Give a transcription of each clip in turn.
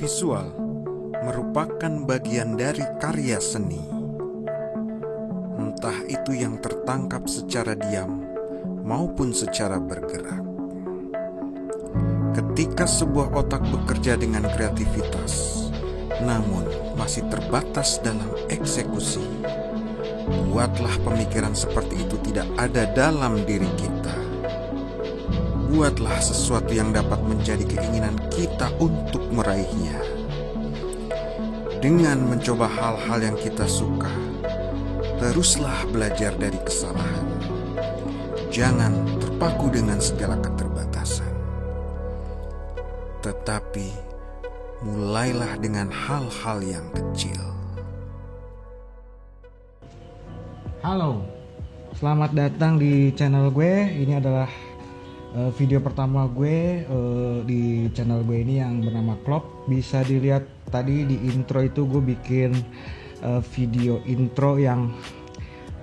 visual merupakan bagian dari karya seni. Entah itu yang tertangkap secara diam maupun secara bergerak. Ketika sebuah otak bekerja dengan kreativitas, namun masih terbatas dalam eksekusi, buatlah pemikiran seperti itu tidak ada dalam diri kita. Buatlah sesuatu yang dapat menjadi keinginan kita untuk meraihnya. Dengan mencoba hal-hal yang kita suka, teruslah belajar dari kesalahan. Jangan terpaku dengan segala keterbatasan. Tetapi, mulailah dengan hal-hal yang kecil. Halo, selamat datang di channel gue. Ini adalah video pertama gue di channel gue ini yang bernama Klop. Bisa dilihat tadi di intro itu gue bikin video intro yang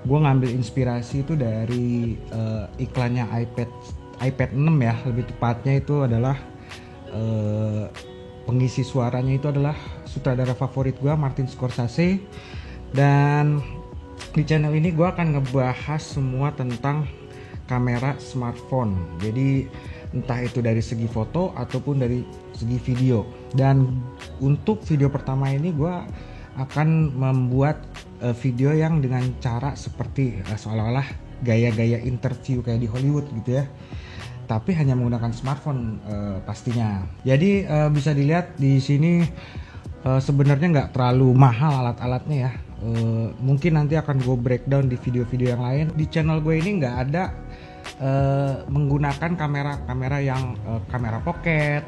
gue ngambil inspirasi itu dari iklannya iPad 6 ya. Lebih tepatnya itu adalah pengisi suaranya itu adalah sutradara favorit gue, Martin Scorsese. Dan di channel ini gue akan ngebahas semua tentang kamera smartphone. Jadi entah itu dari segi foto ataupun dari segi video. Dan untuk video pertama ini gue akan membuat video yang dengan cara seperti seolah-olah gaya-gaya interview kayak di Hollywood gitu ya. Tapi hanya menggunakan smartphone pastinya. Jadi bisa dilihat di sini sebenarnya nggak terlalu mahal alat-alatnya ya. Mungkin nanti akan gue breakdown di video-video yang lain. Di channel gue ini nggak ada menggunakan kamera yang kamera pocket,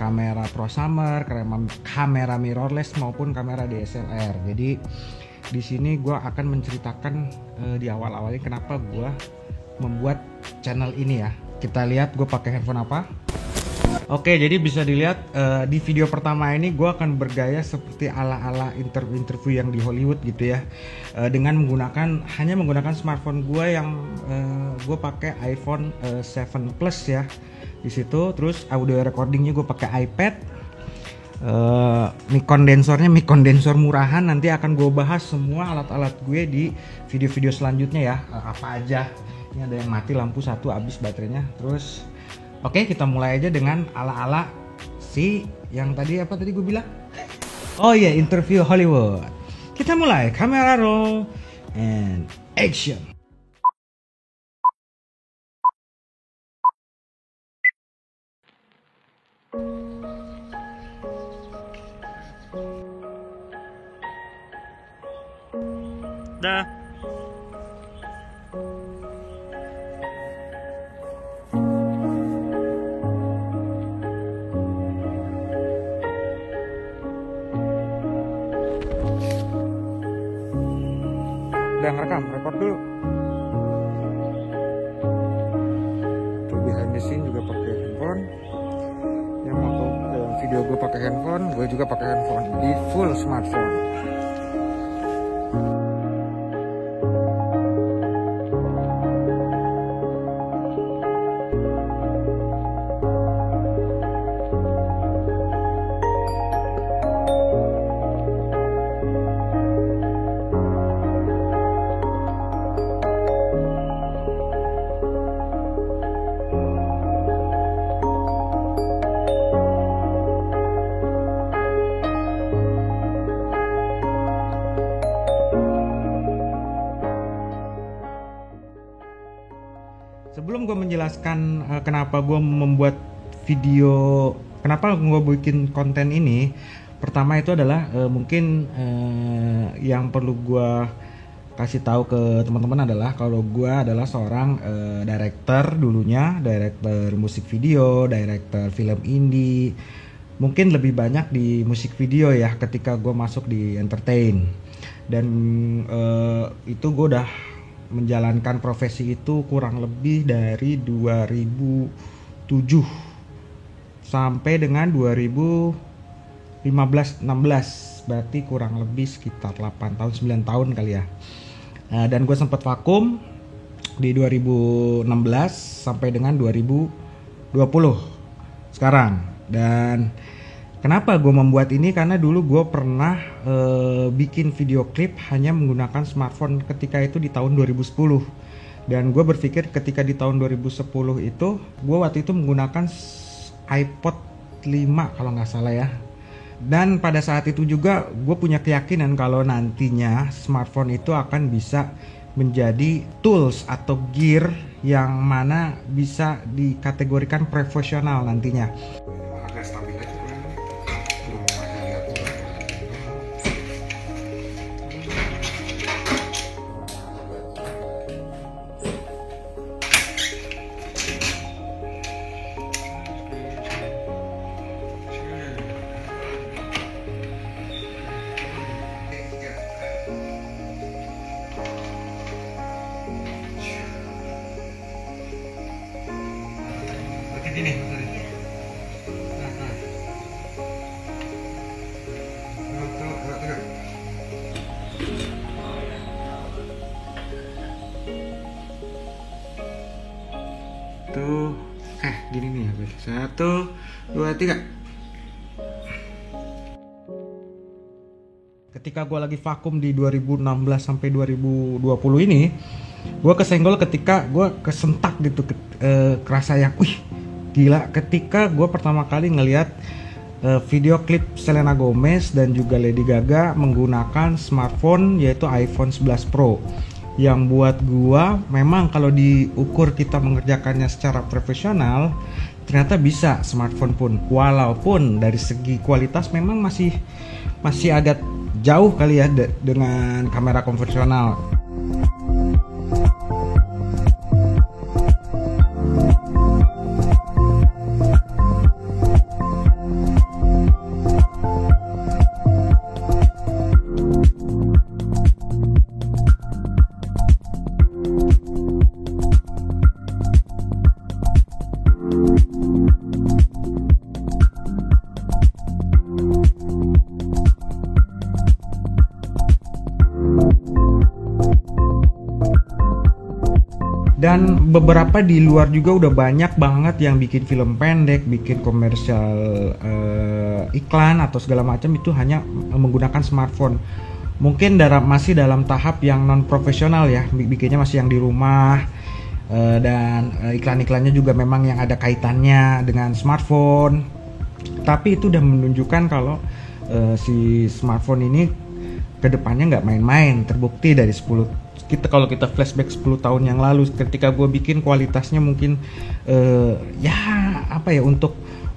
kamera prosumer, kamera mirrorless maupun kamera DSLR. Jadi di sini gue akan menceritakan di awal-awalnya kenapa gue membuat channel ini ya. Kita lihat gue pakai handphone apa. Oke, jadi bisa dilihat di video pertama ini gue akan bergaya seperti ala-ala interview yang di Hollywood gitu ya, dengan hanya menggunakan smartphone gue yang gue pakai iPhone 7 Plus ya di situ. Terus audio recordingnya gue pakai iPad, mic kondensor murahan. Nanti akan gue bahas semua alat-alat gue di video-video selanjutnya ya, apa aja. Ini ada yang mati lampu satu, habis baterainya. Terus oke, kita mulai aja dengan ala-ala si yang tadi apa tadi gue bilang? Oh iya, interview Hollywood. Kita mulai, camera roll and action. Dah. Udah ngerekam, record dulu. Tuh behind the scene juga pakai handphone. Yang mau dalam video gue pakai handphone, gue juga pakai handphone di full smartphone. Sebelum gue menjelaskan kenapa gue membuat video, kenapa gue bikin konten ini, pertama itu adalah mungkin yang perlu gue kasih tahu ke teman-teman adalah kalau gue adalah seorang director dulunya, director musik video, director film indie, mungkin lebih banyak di musik video ya ketika gue masuk di entertain. Dan itu gue udah menjalankan profesi itu kurang lebih dari 2007 sampai dengan 2015-16, berarti kurang lebih sekitar 8 tahun 9 tahun kali ya. Dan gue sempat vakum di 2016 sampai dengan 2020 sekarang. Dan Kenapa gue membuat ini? Karena dulu gue pernah bikin video klip hanya menggunakan smartphone ketika itu di tahun 2010. Dan gue berpikir ketika di tahun 2010 itu gue waktu itu menggunakan iPod 5 kalau nggak salah ya. Dan pada saat itu juga gue punya keyakinan kalau nantinya smartphone itu akan bisa menjadi tools atau gear yang mana bisa dikategorikan profesional nantinya. Agak stabil aja. Ini tuh gini nih ya, 1, 2, 3. Ketika gue lagi vakum di 2016 sampai 2020 ini, gue kesenggol ketika gue kesentak gitu, kerasa yang gila ketika gue pertama kali ngelihat video klip Selena Gomez dan juga Lady Gaga menggunakan smartphone yaitu iPhone 11 Pro. Yang buat gue memang kalau diukur kita mengerjakannya secara profesional ternyata bisa smartphone pun, walaupun dari segi kualitas memang masih agak jauh kali ya dengan kamera konvensional. Dan beberapa di luar juga udah banyak banget yang bikin film pendek, bikin komersial iklan atau segala macam itu hanya menggunakan smartphone. Mungkin masih dalam tahap yang non profesional ya, bikinnya masih yang di rumah, dan iklan-iklannya juga memang yang ada kaitannya dengan smartphone. Tapi itu udah menunjukkan kalau si smartphone ini kedepannya nggak main-main. Terbukti dari kalau kita flashback 10 tahun yang lalu ketika gue bikin kualitasnya mungkin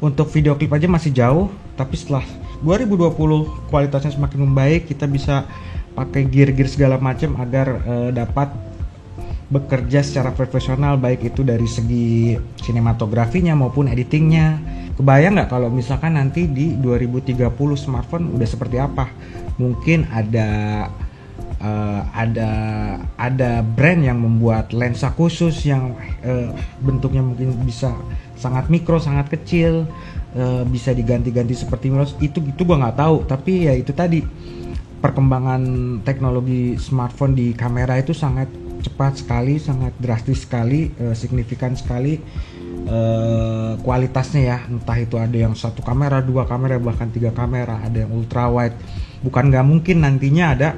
untuk video klip aja masih jauh, tapi setelah 2020 kualitasnya semakin membaik, kita bisa pakai gear-gear segala macam agar dapat bekerja secara profesional, baik itu dari segi sinematografinya maupun editingnya. Kebayang nggak kalau misalkan nanti di 2030 smartphone udah seperti apa? Mungkin ada brand yang membuat lensa khusus yang bentuknya mungkin bisa sangat mikro, sangat kecil, bisa diganti-ganti seperti mirrorless. Itu gua nggak tahu, tapi ya itu tadi, perkembangan teknologi smartphone di kamera itu sangat cepat sekali, sangat drastis sekali, signifikan sekali kualitasnya ya. Entah itu ada yang 1 kamera, 2 kamera, bahkan 3 kamera, ada yang ultra wide. Bukan nggak mungkin nantinya ada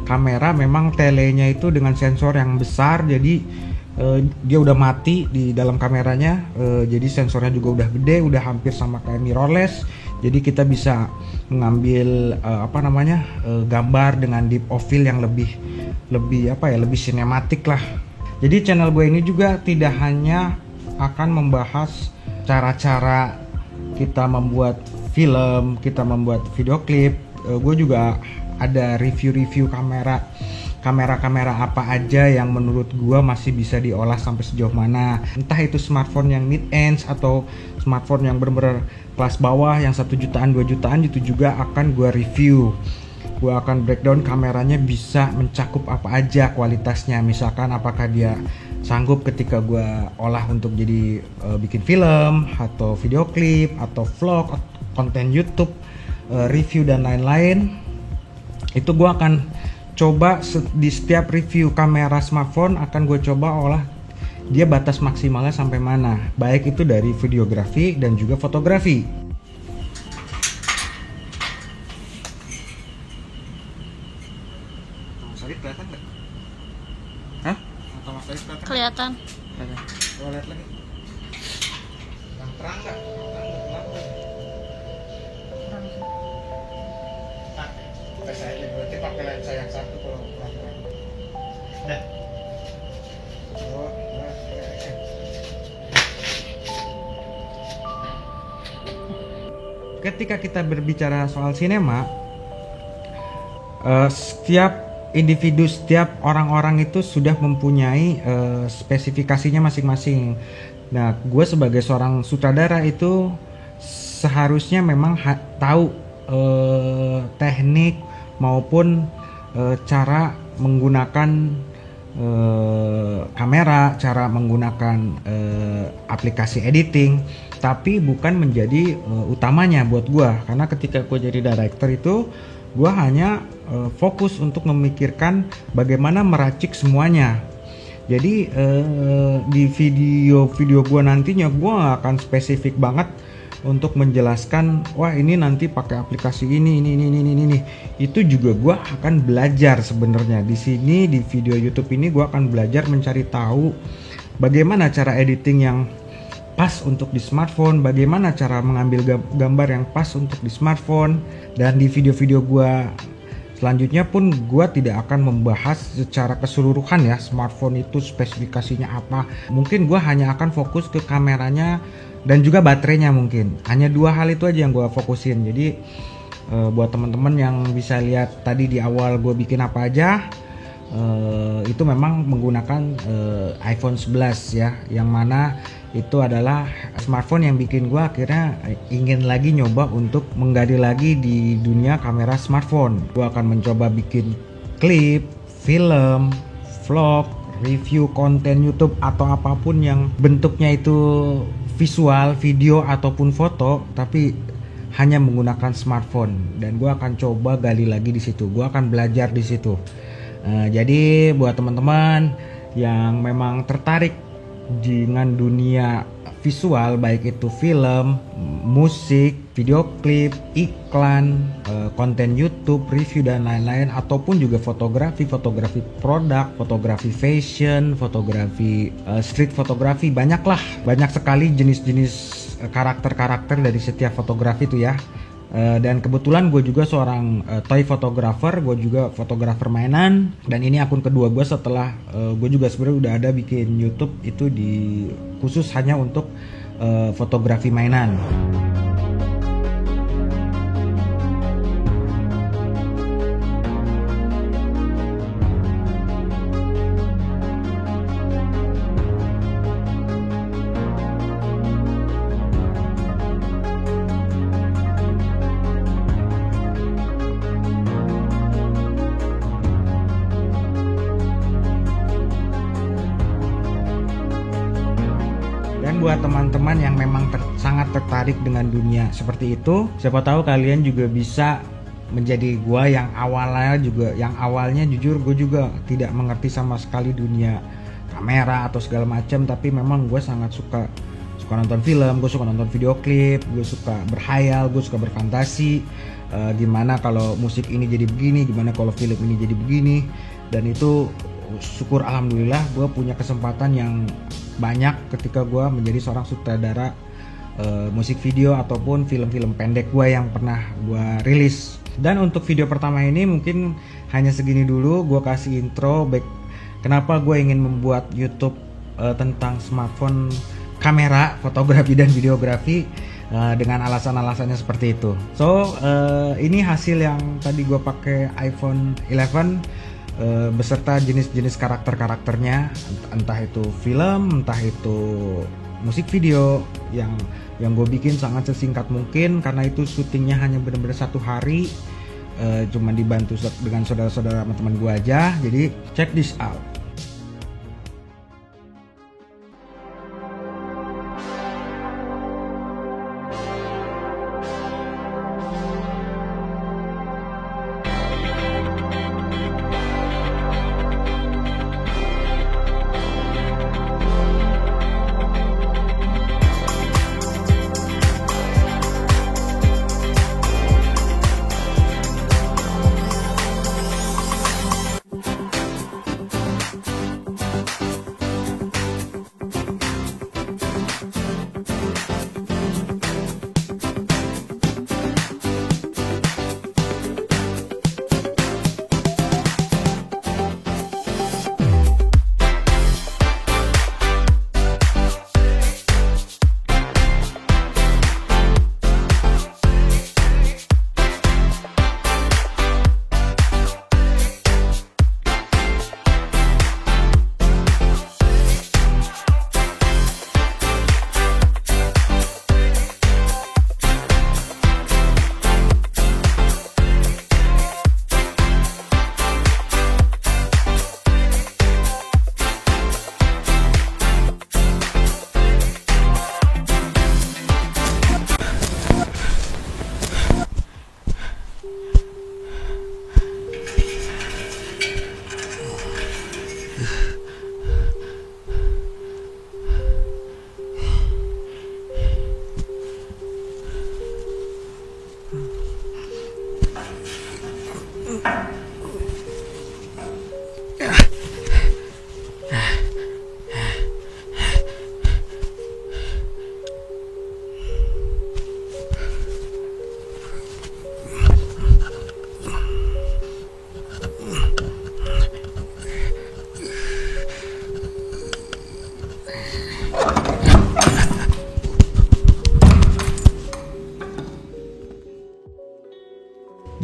kamera memang telenya itu dengan sensor yang besar, jadi dia udah mati di dalam kameranya, jadi sensornya juga udah gede, udah hampir sama kayak mirrorless, jadi kita bisa mengambil gambar dengan deep of field yang lebih sinematik lah. Jadi channel gue ini juga tidak hanya akan membahas cara-cara kita membuat film, kita membuat video klip, gue juga ada review-review kamera apa aja yang menurut gua masih bisa diolah sampai sejauh mana. Entah itu smartphone yang mid-range atau smartphone yang benar-benar kelas bawah yang 1 jutaan 2 jutaan, itu juga akan gua review. Gua akan breakdown kameranya bisa mencakup apa aja kualitasnya. Misalkan apakah dia sanggup ketika gua olah untuk jadi bikin film atau video klip atau vlog, konten YouTube, review dan lain-lain. Itu gue akan coba di setiap review kamera smartphone akan gue coba olah dia batas maksimalnya sampai mana, baik itu dari videografi dan juga fotografi. Mas Bayu kelihatan? Kelihatan. Coba lihat lagi. Yang terang nggak? Terang nggak? Terang sih. Tes aja berarti pakai lensa yang satu kalau kurang terang. Dah. Oh, action. Ketika kita berbicara soal sinema, setiap individu, setiap orang-orang itu sudah mempunyai spesifikasinya masing-masing. Nah, gue sebagai seorang sutradara itu seharusnya memang tahu teknik maupun cara menggunakan kamera, cara menggunakan aplikasi editing, tapi bukan menjadi utamanya buat gue. Karena ketika gue jadi director itu gue hanya fokus untuk memikirkan bagaimana meracik semuanya. Jadi di video gue nantinya gue akan spesifik banget untuk menjelaskan, wah ini nanti pakai aplikasi ini. Itu juga gue akan belajar sebenarnya di sini di video YouTube ini. Gue akan belajar mencari tahu bagaimana cara editing yang pas untuk di smartphone, bagaimana cara mengambil gambar yang pas untuk di smartphone. Dan di video-video gue selanjutnya pun gue tidak akan membahas secara keseluruhan ya smartphone itu spesifikasinya apa. Mungkin gue hanya akan fokus ke kameranya dan juga baterainya mungkin. Hanya dua hal itu aja yang gue fokusin. Jadi buat teman-teman yang bisa lihat tadi di awal gue bikin apa aja, itu memang menggunakan iPhone 11 ya, yang mana itu adalah smartphone yang bikin gue akhirnya ingin lagi nyoba untuk menggali lagi di dunia kamera smartphone. Gue akan mencoba bikin klip, film, vlog, review konten YouTube atau apapun yang bentuknya itu visual, video ataupun foto, tapi hanya menggunakan smartphone. Dan gue akan coba gali lagi di situ. Gue akan belajar di situ. Jadi buat teman-teman yang memang tertarik dengan dunia visual, baik itu film, musik, video klip, iklan, konten YouTube, review dan lain-lain, ataupun juga fotografi produk, fotografi fashion, fotografi street fotografi, banyak sekali jenis-jenis karakter-karakter dari setiap fotografi itu ya. Dan kebetulan gue juga seorang toy photographer, gue juga fotografer mainan, dan ini akun kedua gue setelah gue juga sebenarnya udah ada bikin YouTube itu di khusus hanya untuk fotografi mainan. Buat teman-teman yang memang sangat tertarik dengan dunia seperti itu, siapa tahu kalian juga bisa menjadi gua yang awalnya jujur gue juga tidak mengerti sama sekali dunia kamera atau segala macam, tapi memang gue sangat suka nonton film, gue suka nonton video klip, gue suka berhayal, gue suka berfantasi, gimana kalau musik ini jadi begini, gimana kalau film ini jadi begini. Dan itu syukur alhamdulillah gue punya kesempatan yang banyak ketika gue menjadi seorang sutradara musik video ataupun film-film pendek gue yang pernah gue rilis. Dan untuk video pertama ini mungkin hanya segini dulu, gue kasih intro kenapa gue ingin membuat YouTube tentang smartphone, kamera, fotografi dan videografi, dengan alasan-alasannya seperti itu. So ini hasil yang tadi gue pakai iPhone 11 beserta jenis-jenis karakternya, entah itu film, entah itu musik video yang gue bikin sangat sesingkat mungkin, karena itu syutingnya hanya benar-benar 1 hari, cuma dibantu dengan saudara-saudara teman gue aja. Jadi check this out.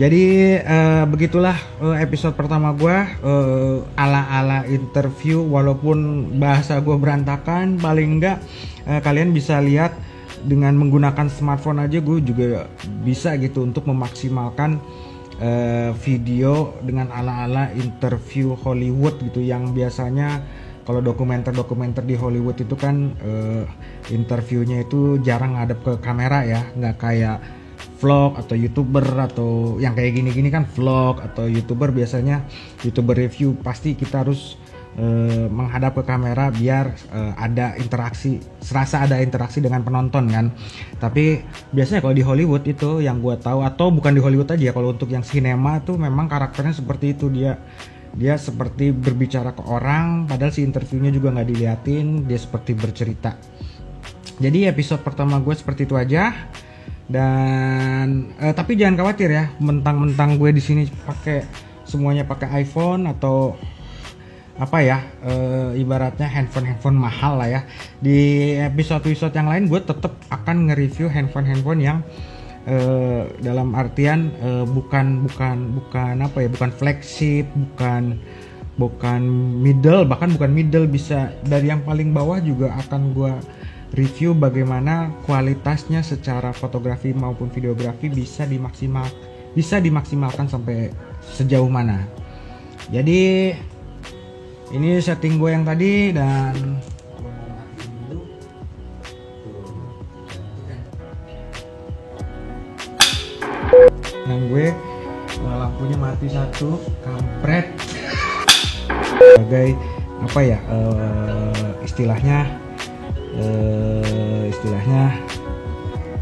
Jadi begitulah episode pertama gue ala-ala interview, walaupun bahasa gue berantakan, paling enggak kalian bisa lihat dengan menggunakan smartphone aja gue juga bisa gitu untuk memaksimalkan video dengan ala-ala interview Hollywood gitu, yang biasanya kalau dokumenter di Hollywood itu kan interviewnya itu jarang ngadep ke kamera ya, nggak kayak vlog atau youtuber atau yang kayak gini-gini kan vlog atau youtuber, biasanya youtuber review pasti kita harus menghadap ke kamera biar ada interaksi, serasa ada interaksi dengan penonton kan. Tapi biasanya kalau di Hollywood itu yang gue tahu, atau bukan di Hollywood aja, kalau untuk yang sinema tuh memang karakternya seperti itu, dia seperti berbicara ke orang padahal si interviewnya juga nggak diliatin, dia seperti bercerita. Jadi episode pertama gue seperti itu aja. Dan tapi jangan khawatir ya, mentang-mentang gue di sini semuanya pakai iPhone atau apa ya, ibaratnya handphone mahal lah ya. Di episode yang lain gue tetap akan nge-review handphone yang dalam artian bukan apa ya, bukan flagship, bukan middle, bahkan bukan middle, bisa dari yang paling bawah juga akan gue review bagaimana kualitasnya secara fotografi maupun videografi bisa dimaksimalkan sampai sejauh mana. Jadi ini setting gue yang tadi, dan gue lampunya mati satu, kampret. Sebagai apa ya, istilahnya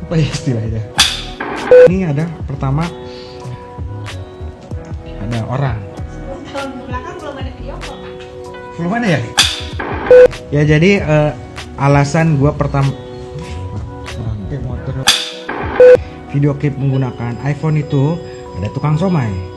apa ya istilahnya, ini ada pertama ada orang. Tahun belakang belum ada video call, Pak. Belum ada ya? Ya jadi alasan gue pertama motor video klip menggunakan iPhone itu ada tukang somai.